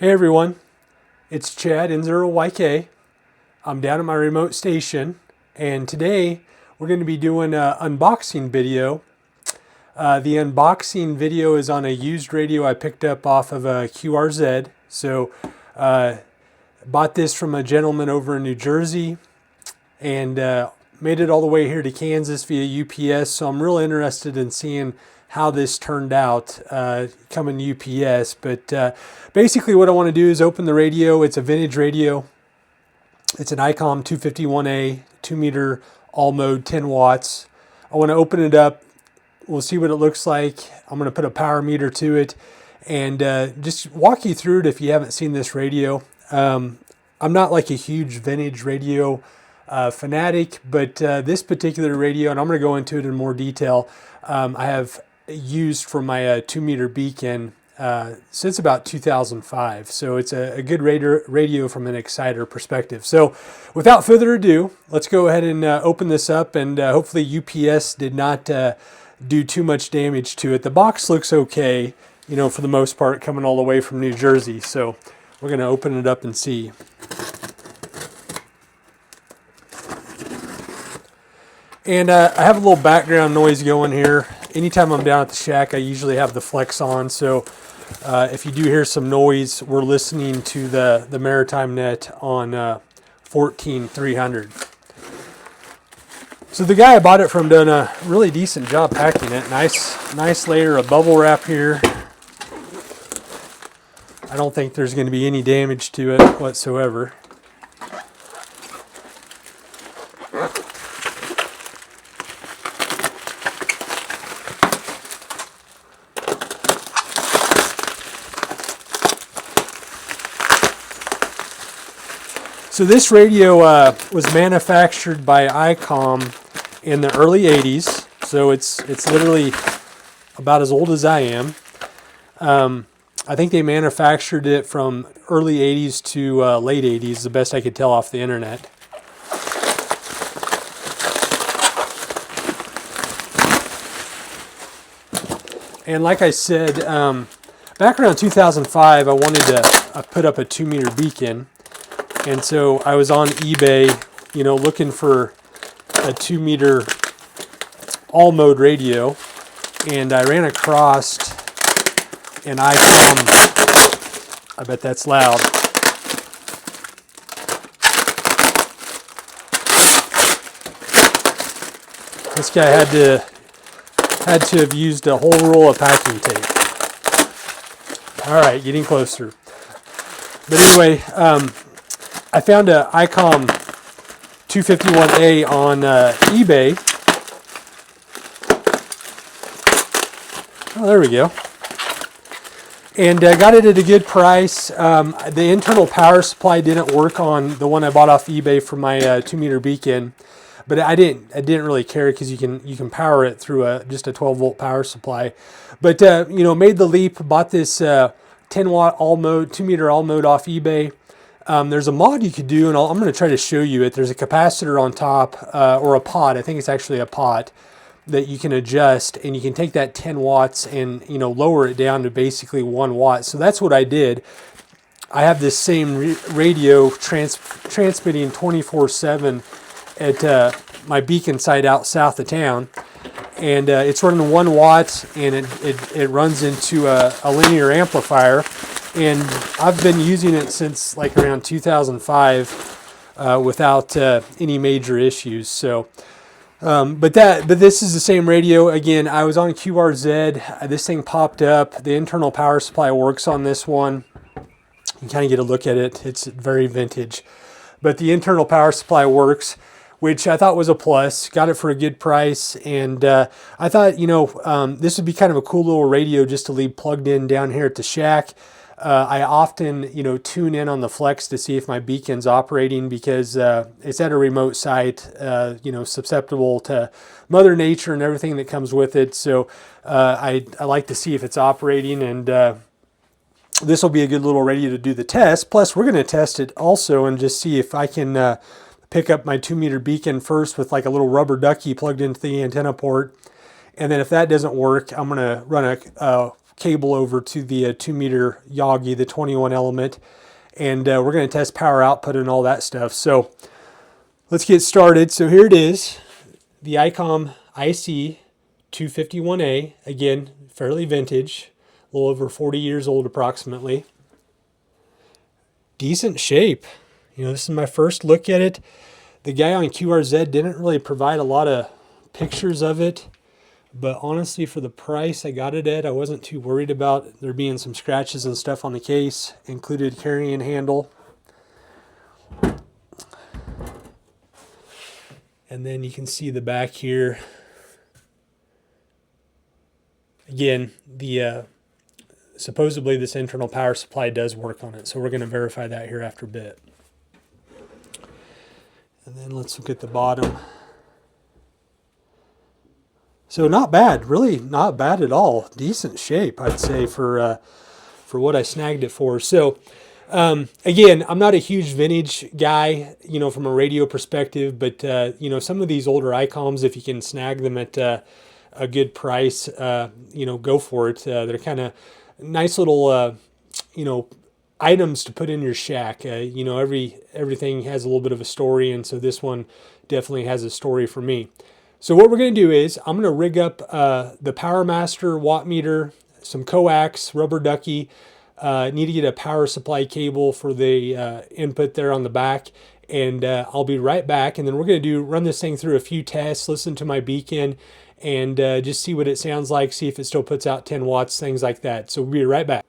Hey everyone, it's Chad N0YK. I'm down at my remote station, and today we're going to be doing an unboxing video. The unboxing video is on a used radio I picked up off of a QRZ. So bought this from a gentleman over in New Jersey and made it all the way here to Kansas via UPS. So I'm real interested in seeing how this turned out coming UPS. But basically what I want to do is open the radio. It's a vintage radio. It's an Icom 251A, 2 meter, all mode, 10 watts. I want to open it up. We'll see what it looks like. I'm going to put a power meter to it and just walk you through it if you haven't seen this radio. I'm not like a huge vintage radio fanatic, but this particular radio, and I'm going to go into it in more detail, I have used for my 2 meter beacon since about 2005. So it's a good radio from an exciter perspective. So without further ado, let's go ahead and open this up, and hopefully UPS did not do too much damage to it. The box looks okay, you know, for the most part, coming all the way from New Jersey. So we're going to open it up and see. And I have a little background noise going here. Anytime I'm down at the shack, I usually have the flex on. So if you do hear some noise, we're listening to the Maritime Net on 14300. So the guy I bought it from done a really decent job packing it. Nice layer of bubble wrap here. I don't think there's going to be any damage to it whatsoever. So this radio was manufactured by Icom in the early 80s. So it's literally about as old as I am. I think they manufactured it from early 80s to late 80s, the best I could tell off the internet. And like I said, back around 2005, I wanted to put up a 2 meter beacon. And so I was on eBay, you know, looking for a 2 meter all mode radio, and I ran across an Icom. I bet that's loud. This guy had to have used a whole roll of packing tape. All right, getting closer. But anyway, I found a Icom 251A on eBay. Oh, there we go. And got it at a good price. The internal power supply didn't work on the one I bought off eBay for my 2 meter beacon, but I didn't really care because you can power it through just a 12 volt power supply. But you know, made the leap, bought this 10 watt all mode, 2 meter all mode off eBay. There's a mod you could do, and I'm going to try to show you it. There's a capacitor on top, or a pot. I think it's actually a pot that you can adjust, and you can take that 10 watts and, you know, lower it down to basically 1 watt. So that's what I did. I have this same radio transmitting 24/7 at my beacon site out south of town, and it's running 1 watt, and it runs into a linear amplifier. And I've been using it since like around 2005 without any major issues. So, but this is the same radio. Again, I was on QRZ. This thing popped up. The internal power supply works on this one. You can kind of get a look at it. It's very vintage, but the internal power supply works, which I thought was a plus. Got it for a good price, and I thought, you know, this would be kind of a cool little radio just to leave plugged in down here at the shack. I often, you know, tune in on the flex to see if my beacon's operating, because it's at a remote site, you know, susceptible to Mother Nature and everything that comes with it. So I like to see if it's operating, and this will be a good little radio to do the test. Plus, we're going to test it also and just see if I can pick up my 2 meter beacon first with like a little rubber ducky plugged into the antenna port. And then if that doesn't work, I'm going to run a cable over to the 2-meter Yagi, the 21 element, and we're going to test power output and all that stuff. So let's get started. So here it is, the Icom IC 251A, again, fairly vintage, a little over 40 years old approximately. Decent shape. You know, this is my first look at it. The guy on QRZ didn't really provide a lot of pictures of it, but honestly, for the price I got it at, I wasn't too worried about there being some scratches and stuff on the case. Included carrying handle. And then you can see the back here. Again, the supposedly this internal power supply does work on it, so we're going to verify that here after a bit. And then let's look at the bottom. So not bad, really not bad at all. Decent shape, I'd say, for what I snagged it for. So again, I'm not a huge vintage guy, you know, from a radio perspective, but you know, some of these older Icoms, if you can snag them at a good price, you know, go for it. They're kind of nice little, you know, items to put in your shack. You know, everything has a little bit of a story, and so this one definitely has a story for me. So what we're going to do is I'm going to rig up the Power Master watt meter, some coax, rubber ducky. Need to get a power supply cable for the input there on the back, and I'll be right back. And then we're going to run this thing through a few tests, listen to my beacon, and just see what it sounds like, see if it still puts out 10 watts, things like that. So we'll be right back.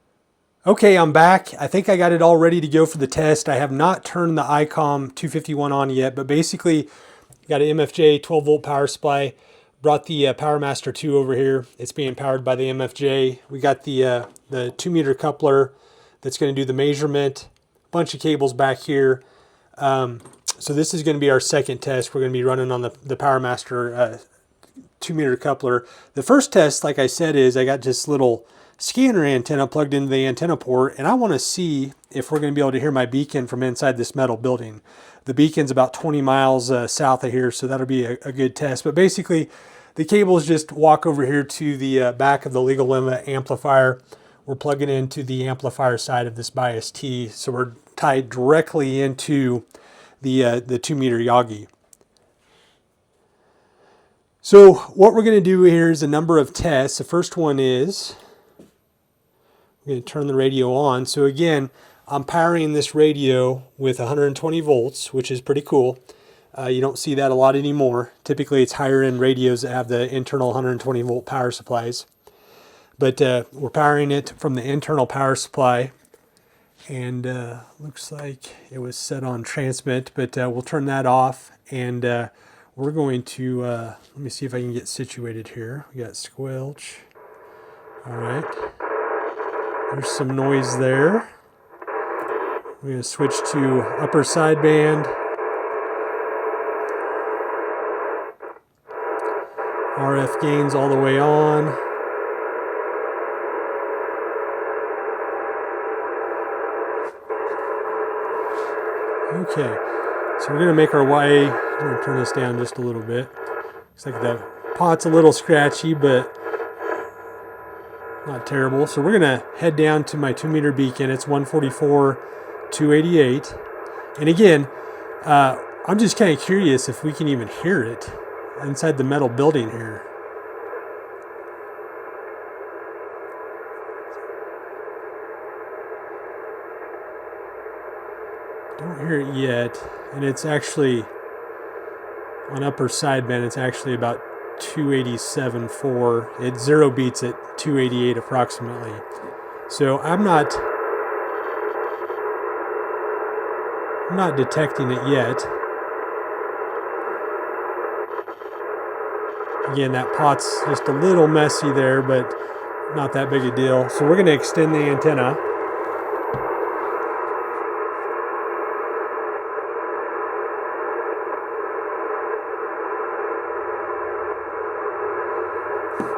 Okay, I'm back. I think I got it all ready to go for the test. I have not turned the Icom 251 on yet, but basically got an MFJ 12 volt power supply. Brought the Power Master 2 over here. It's being powered by the MFJ. We got the 2-meter coupler that's going to do the measurement. A bunch of cables back here. So this is going to be our second test. We're going to be running on the Power Master 2-meter coupler. The first test, like I said, is I got this little scanner antenna plugged into the antenna port, and I want to see if we're going to be able to hear my beacon from inside this metal building. The beacon's about 20 miles south of here, so that'll be a good test. But basically, the cables just walk over here to the back of the legal limit amplifier. We're plugging into the amplifier side of this bias T, so we're tied directly into the 2-meter Yagi. So what we're going to do here is a number of tests. The first one is we're going to turn the radio on. So again, I'm powering this radio with 120 volts, which is pretty cool. You don't see that a lot anymore. Typically, it's higher end radios that have the internal 120 volt power supplies. But we're powering it from the internal power supply. And looks like it was set on transmit, but we'll turn that off. And we're going to, let me see if I can get situated here. We got squelch. All right. There's some noise there. We're going to switch to upper sideband. RF gains all the way on. Okay, so we're going to make our way. I'm going to turn this down just a little bit. Looks like the pot's a little scratchy, but not terrible. So we're going to head down to my 2-meter beacon. It's 144.288. And again, I'm just kind of curious if we can even hear it inside the metal building here. Don't hear it yet. And it's actually on upper sideband, it's actually about 287.4. It zero beats at 288 approximately. So I'm not detecting it yet. Again, that pot's just a little messy there, but not that big a deal. So we're going to extend the antenna.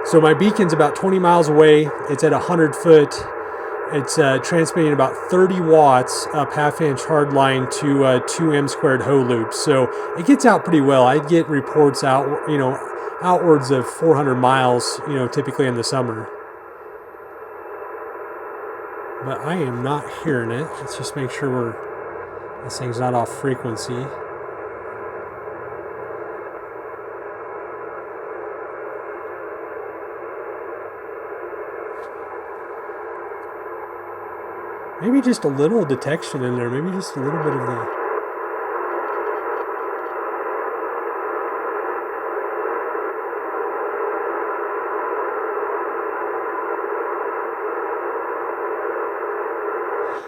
So my beacon's about 20 miles away. It's at 100 foot. It's transmitting about 30 watts up half-inch hard line to 2 M² hoe loops. So it gets out pretty well. I get reports out, outwards of 400 miles, typically in the summer. but I am not hearing it. Let's just make sure this thing's not off frequency. Maybe just a little detection in there. Maybe just a little bit of the...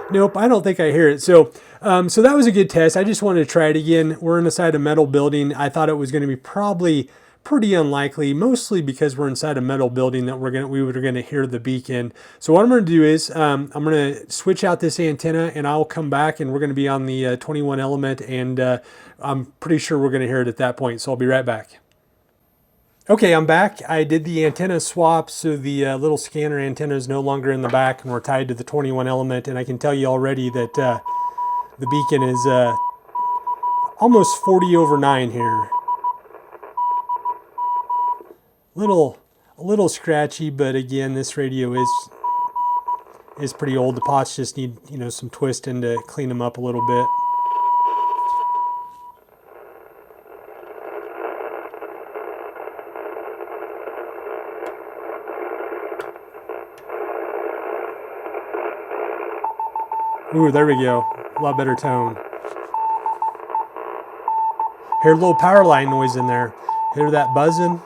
Nope, I don't think I hear it. So that was a good test. I just wanted to try it again. We're inside a metal building. I thought it was going to be probably pretty unlikely, mostly because we're inside a metal building, that we were going to hear the beacon. So what I'm going to do is I'm going to switch out this antenna, and I'll come back, and we're going to be on the 21 element, and I'm pretty sure we're going to hear it at that point. So I'll be right back. Okay, I'm back. I did the antenna swap, so the little scanner antenna is no longer in the back, and we're tied to the 21 element, and I can tell you already that the beacon is almost 40 over 9 here. A little scratchy, but again, this radio is pretty old. The pots just need, you know, some twisting to clean them up a little bit. Ooh, there we go. A lot better tone. Hear a little power line noise in there. Hear that buzzing?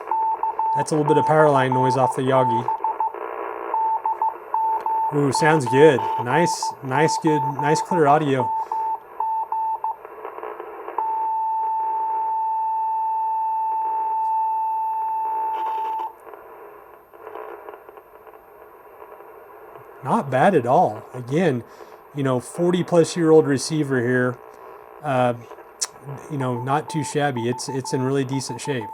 That's a little bit of power line noise off the Yagi. Ooh, sounds good. Nice, clear audio. Not bad at all. Again, you know, 40-plus-year-old receiver here. You know, not too shabby. It's in really decent shape.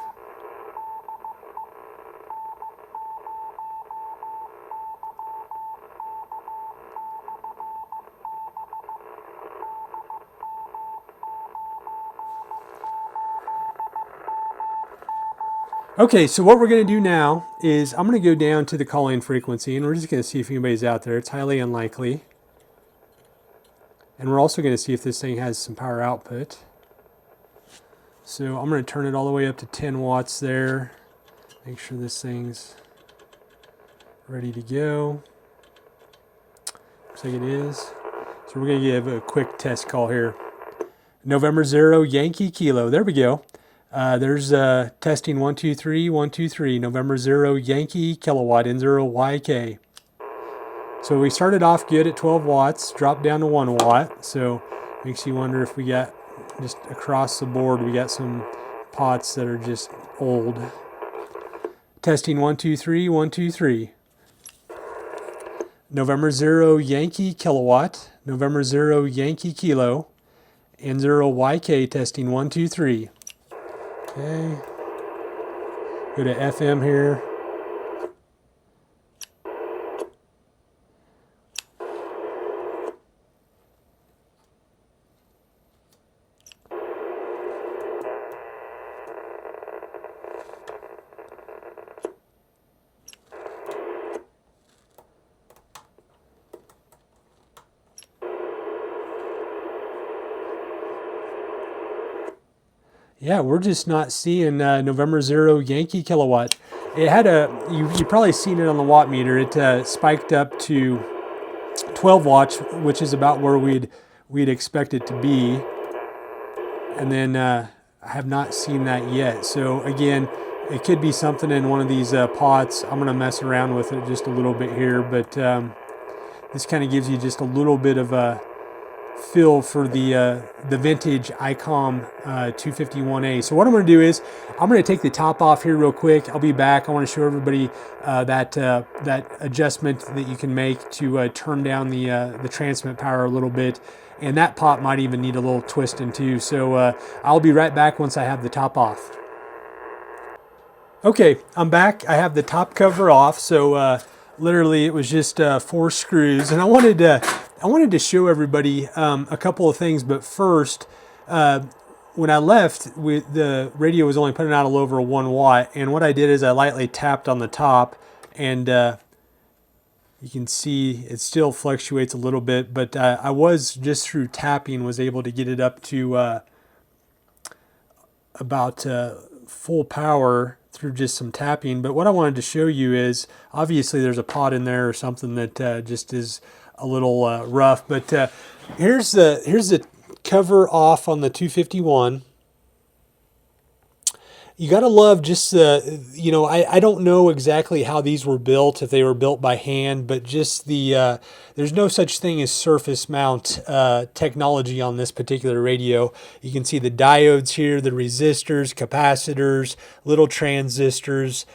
Okay, so what we're going to do now is I'm going to go down to the call-in frequency, and we're just going to see if anybody's out there. It's highly unlikely. And we're also going to see if this thing has some power output. So I'm going to turn it all the way up to 10 watts there. Make sure this thing's ready to go. Looks like it is. So we're going to give a quick test call here. November 0, Yankee Kilo. There we go. There's testing 1, 2, 3, 1, 2, 3. November 0, Yankee Kilowatt, N0YK. So we started off good at 12 watts, dropped down to 1 watt. So makes you wonder if we got just across the board, we got some pots that are just old. Testing 1, 2, 3, 1, 2, 3. November 0, Yankee Kilowatt. November 0, Yankee Kilo. N0YK testing 1, 2, 3. Okay. Go to FM here. Yeah, we're just not seeing November 0 Yankee Kilowatt. It had you've probably seen it on the watt meter. It spiked up to 12 watts, which is about where we'd expect it to be. And then I have not seen that yet. So again, it could be something in one of these pots. I'm going to mess around with it just a little bit here, but this kind of gives you just a little bit of a feel for the vintage Icom 251A. So what I'm going to do is I'm going to take the top off here real quick. I'll be back. I want to show everybody that adjustment that you can make to turn down the transmit power a little bit, and that pot might even need a little twisting too. So I'll be right back once I have the top off. Okay, I'm back. I have the top cover off. So literally it was just 4 screws, and I wanted to show everybody a couple of things. But first, when I left, the radio was only putting out a little over 1 watt, and what I did is I lightly tapped on the top, and You can see it still fluctuates a little bit, but I was just through tapping was able to get it up to about full power through just some tapping. But what I wanted to show you is obviously there's a pot in there or something that just is a little rough. But here's the cover off on the 251. You got to love just the, I don't know exactly how these were built, if they were built by hand, but just the, there's no such thing as surface mount technology on this particular radio. You can see the diodes here, the resistors, capacitors, little transistors,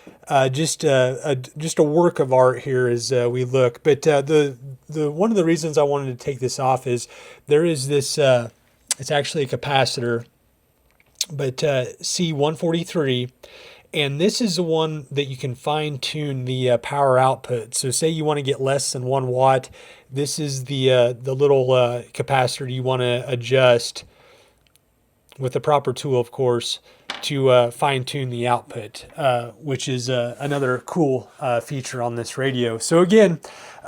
just a work of art here as we look. But the one of the reasons I wanted to take this off is there is this, it's actually a capacitor, but C143, and this is the one that you can fine tune the power output. So say you want to get less than 1 watt, this is the little capacitor you want to adjust with the proper tool, of course, to fine tune the output, which is another cool feature on this radio. So again,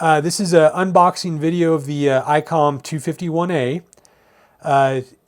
this is an unboxing video of the Icom 251A.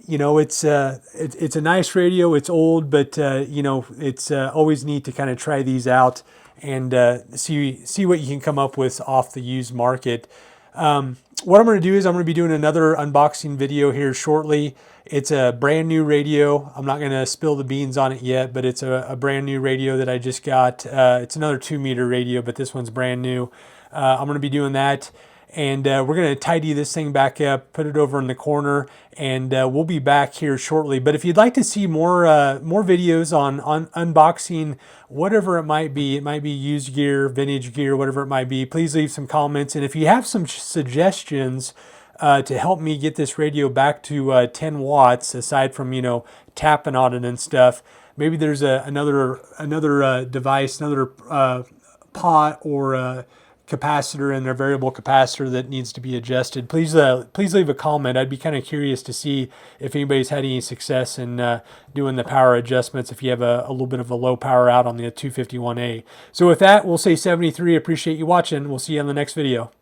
It's a nice radio. It's old, but it's always neat to kind of try these out and see what you can come up with off the used market. What I'm going to do is I'm going to be doing another unboxing video here shortly. It's a brand new radio. I'm not going to spill the beans on it yet, but it's a brand new radio that I just got. It's another 2-meter radio, but this one's brand new. I'm going to be doing that. And we're going to tidy this thing back up, put it over in the corner, and we'll be back here shortly. But if you'd like to see more videos on unboxing, whatever it might be used gear, vintage gear, whatever it might be, please leave some comments. And if you have some suggestions to help me get this radio back to 10 watts, aside from, tapping on it and stuff, maybe there's another device, another pot or capacitor and their variable capacitor that needs to be adjusted, please leave a comment. I'd be kind of curious to see if anybody's had any success in doing the power adjustments if you have a little bit of a low power out on the 251A. So with that, we'll say 73. Appreciate you watching. We'll see you on the next video.